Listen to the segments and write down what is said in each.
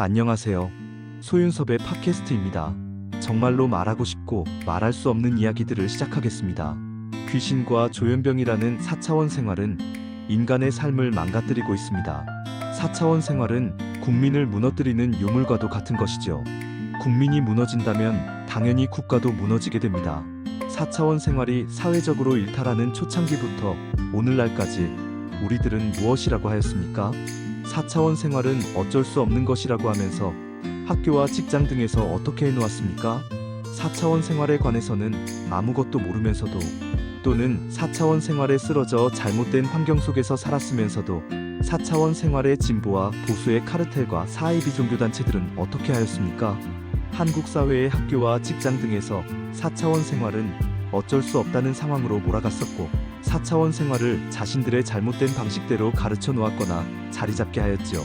안녕하세요. 소윤섭의 팟캐스트입니다. 정말로 말하고 싶고 말할 수 없는 이야기들을 시작하겠습니다. 귀신과 조현병이라는 4차원 생활은 인간의 삶을 망가뜨리고 있습니다. 4차원 생활은 국민을 무너뜨리는 유물과도 같은 것이죠. 국민이 무너진다면 당연히 국가도 무너지게 됩니다. 4차원 생활이 사회적으로 일탈하는 초창기부터 오늘날까지 우리들은 무엇이라고 하였습니까? 4차원 생활은 어쩔 수 없는 것이라고 하면서 학교와 직장 등에서 어떻게 해놓았습니까? 4차원 생활에 관해서는 아무것도 모르면서도, 또는 4차원 생활에 쓰러져 잘못된 환경 속에서 살았으면서도 4차원 생활의 진보와 보수의 카르텔과 사이비 종교단체들은 어떻게 하였습니까? 한국 사회의 학교와 직장 등에서 4차원 생활은 어쩔 수 없다는 상황으로 몰아갔었고, 4차원 생활을 자신들의 잘못된 방식대로 가르쳐 놓았거나 자리 잡게 하였지요.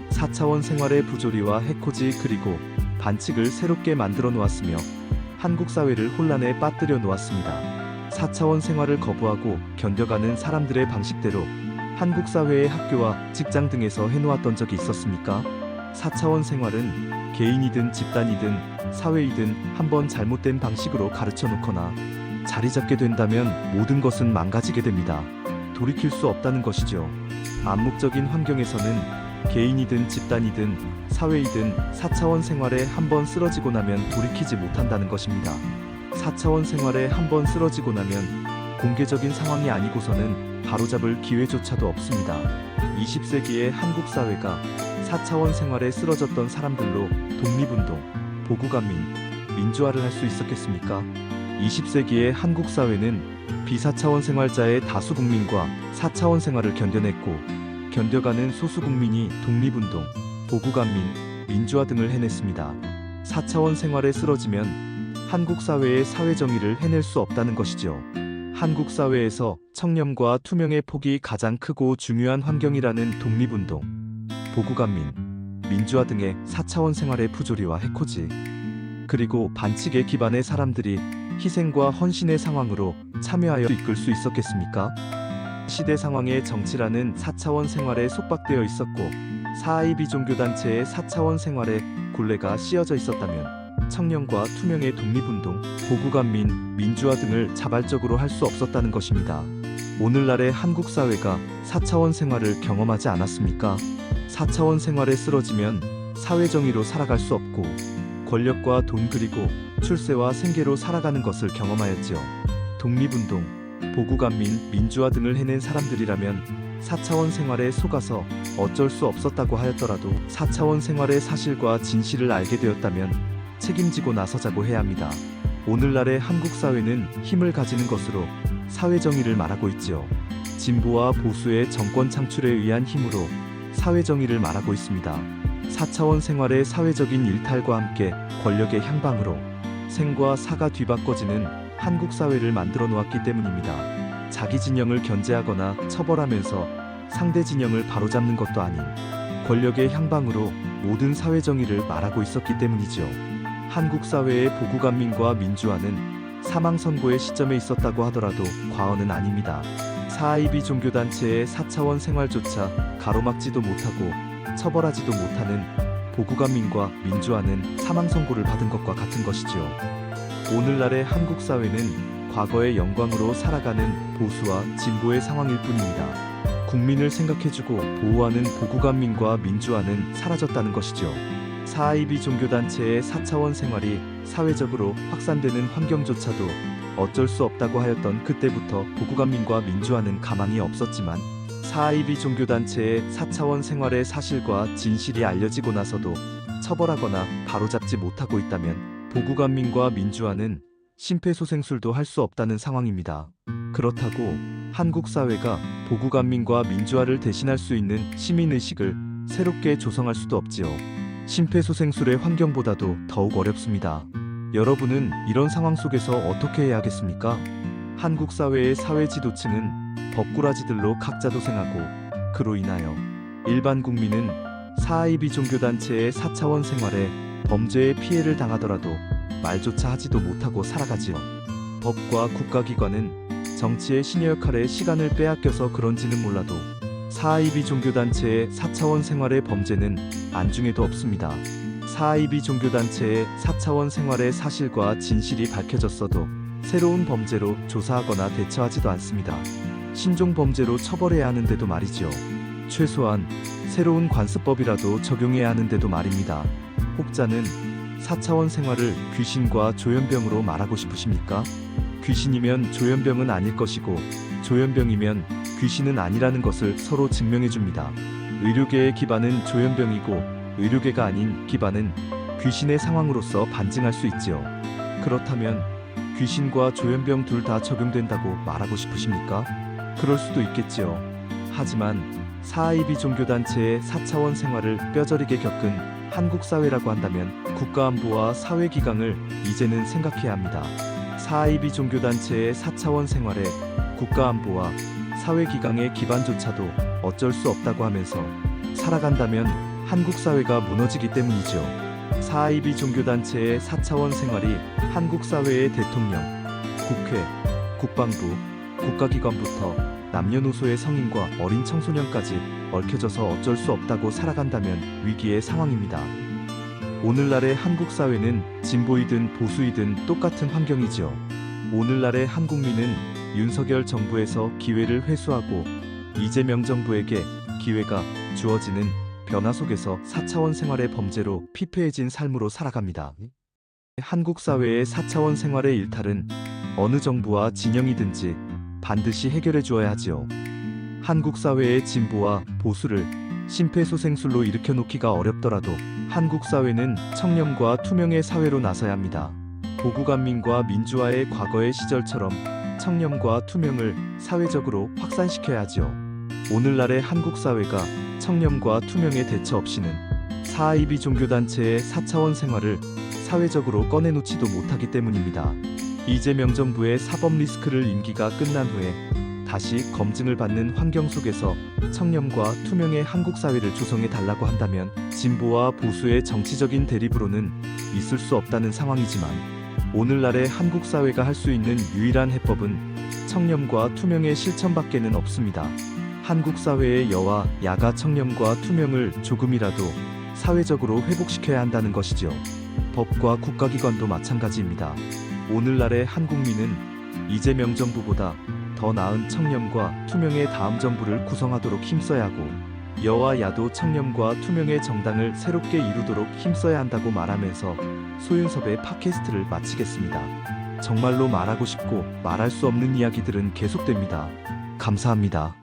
4차원 생활의 부조리와 해코지 그리고 반칙을 새롭게 만들어 놓았으며 한국 사회를 혼란에 빠뜨려 놓았습니다. 4차원 생활을 거부하고 견뎌가는 사람들의 방식대로 한국 사회의 학교와 직장 등에서 해놓았던 적이 있었습니까? 4차원 생활은 개인이든 집단이든 사회이든 한번 잘못된 방식으로 가르쳐 놓거나 자리 잡게 된다면 모든 것은 망가지게 됩니다. 돌이킬 수 없다는 것이죠. 암묵적인 환경에서는 개인이든 집단이든 사회이든 4차원 생활에 한번 쓰러지고 나면 돌이키지 못한다는 것입니다. 4차원 생활에 한번 쓰러지고 나면 공개적인 상황이 아니고서는 바로잡을 기회조차도 없습니다. 20세기의 한국 사회가 4차원 생활에 쓰러졌던 사람들로 독립운동, 보국안민, 민주화를 할 수 있었겠습니까? 20세기의 한국 사회는 비사차원 생활자의 다수 국민과 4차원 생활을 견뎌냈고, 견뎌가는 소수 국민이 독립운동, 보국안민, 민주화 등을 해냈습니다. 4차원 생활에 쓰러지면 한국 사회의 사회정의를 해낼 수 없다는 것이죠. 한국 사회에서 청렴과 투명의 폭이 가장 크고 중요한 환경이라는 독립운동, 보국안민, 민주화 등의 4차원 생활의 부조리와 해코지, 그리고 반칙에 기반해 사람들이 희생과 헌신의 상황으로 참여하여 이끌 수 있었겠습니까? 시대 상황의 정치라는 4차원 생활에 속박되어 있었고, 사이비 종교단체의 4차원 생활에 굴레가 씌어져 있었다면 청렴과 투명의 독립운동, 보국안민, 민주화 등을 자발적으로 할 수 없었다는 것입니다. 오늘날의 한국 사회가 4차원 생활을 경험하지 않았습니까? 4차원 생활에 쓰러지면 사회정의로 살아갈 수 없고 권력과 돈 그리고 출세와 생계로 살아가는 것을 경험하였지요. 독립운동, 보국안민, 민주화 등을 해낸 사람들이라면 4차원 생활에 속아서 어쩔 수 없었다고 하였더라도 4차원 생활의 사실과 진실을 알게 되었다면 책임지고 나서자고 해야 합니다. 오늘날의 한국 사회는 힘을 가지는 것으로 사회정의를 말하고 있지요. 진보와 보수의 정권 창출에 의한 힘으로 사회정의를 말하고 있습니다. 4차원 생활의 사회적인 일탈과 함께 권력의 향방으로 생과 사가 뒤바꿔지는 한국 사회를 만들어 놓았기 때문입니다. 자기 진영을 견제하거나 처벌하면서 상대 진영을 바로잡는 것도 아닌 권력의 향방으로 모든 사회정의를 말하고 있었기 때문이죠. 한국 사회의 보국안민과 민주화는 사망 선고의 시점에 있었다고 하더라도 과언은 아닙니다. 사이비 종교단체의 4차원 생활조차 가로막지도 못하고 처벌하지도 못하는 보국안민과 민주화는 사망 선고를 받은 것과 같은 것이지요. 오늘날의 한국 사회는 과거의 영광으로 살아가는 보수와 진보의 상황일 뿐입니다. 국민을 생각해주고 보호하는 보국안민과 민주화는 사라졌다는 것이죠. 사이비 종교단체의 4차원 생활이 사회적으로 확산되는 환경조차도 어쩔 수 없다고 하였던 그때부터 보국안민과 민주화는 가망이 없었지만, 사이비 종교단체의 4차원 생활의 사실과 진실이 알려지고 나서도 처벌하거나 바로잡지 못하고 있다면 보국안민과 민주화는 심폐소생술도 할 수 없다는 상황입니다. 그렇다고 한국 사회가 보국안민과 민주화를 대신할 수 있는 시민의식을 새롭게 조성할 수도 없지요. 심폐소생술의 환경보다도 더욱 어렵습니다. 여러분은 이런 상황 속에서 어떻게 해야 하겠습니까? 한국 사회의 사회 지도층은 법꾸라지들로 각자 도생하고, 그로 인하여 일반 국민은 사이비 종교단체의 4차원 생활에 범죄의 피해를 당하더라도 말조차 하지도 못하고 살아가지요. 법과 국가기관은 정치의 신여 역할에 시간을 빼앗겨서 그런지는 몰라도 사하이비 종교단체의 4차원 생활의 범죄는 안중에도 없습니다. 사하이비 종교단체의 4차원 생활의 사실과 진실이 밝혀졌어도 새로운 범죄로 조사하거나 대처하지도 않습니다. 신종 범죄로 처벌해야 하는데도 말이죠. 최소한 새로운 관습법이라도 적용해야 하는데도 말입니다. 혹자는 4차원 생활을 귀신과 조현병으로 말하고 싶으십니까? 귀신이면 조현병은 아닐 것이고 조현병이면 귀신은 아니라는 것을 서로 증명해줍니다. 의료계의 기반은 조현병이고 의료계가 아닌 기반은 귀신의 상황으로서 반증할 수 있지요. 그렇다면 귀신과 조현병 둘 다 적용된다고 말하고 싶으십니까? 그럴 수도 있겠지요. 하지만 사하이비 종교단체의 4차원 생활을 뼈저리게 겪은 한국 사회라고 한다면 국가안보와 사회기강을 이제는 생각해야 합니다. 사하이비 종교단체의 4차원 생활에 국가안보와 사회기강의 기반조차도 어쩔 수 없다고 하면서 살아간다면 한국 사회가 무너지기 때문이죠. 사하이비 종교단체의 4차원 생활이 한국 사회의 대통령, 국회, 국방부, 국가기관부터 남녀노소의 성인과 어린 청소년까지 얽혀져서 어쩔 수 없다고 살아간다면 위기의 상황입니다. 오늘날의 한국 사회는 진보이든 보수이든 똑같은 환경이죠. 오늘날의 한국민은 윤석열 정부에서 기회를 회수하고 이재명 정부에게 기회가 주어지는 변화 속에서 4차원 생활의 범죄로 피폐해진 삶으로 살아갑니다. 한국 사회의 4차원 생활의 일탈은 어느 정부와 진영이든지 반드시 해결해 주어야 하지요. 한국 사회의 진보와 보수를 심폐소생술로 일으켜놓기가 어렵더라도 한국 사회는 청렴과 투명의 사회로 나서야 합니다. 보국안민과 민주화의 과거의 시절처럼 청렴과 투명을 사회적으로 확산시켜야 하지요. 오늘날의 한국 사회가 청렴과 투명의 대처 없이는 사하이비 종교단체의 4차원 생활을 사회적으로 꺼내놓지도 못하기 때문입니다. 이재명 정부의 사법 리스크를 임기가 끝난 후에 다시 검증을 받는 환경 속에서 청렴과 투명의 한국 사회를 조성해 달라고 한다면 진보와 보수의 정치적인 대립으로는 있을 수 없다는 상황이지만 오늘날의 한국 사회가 할 수 있는 유일한 해법은 청렴과 투명의 실천밖에는 없습니다. 한국 사회의 여와 야가 청렴과 투명을 조금이라도 사회적으로 회복시켜야 한다는 것이죠. 법과 국가기관도 마찬가지입니다. 오늘날의 한국민은 이재명 정부보다 더 나은 청렴과 투명의 다음 정부를 구성하도록 힘써야 하고 여와 야도 청렴과 투명의 정당을 새롭게 이루도록 힘써야 한다고 말하면서 소윤섭의 팟캐스트를 마치겠습니다. 정말로 말하고 싶고 말할 수 없는 이야기들은 계속됩니다. 감사합니다.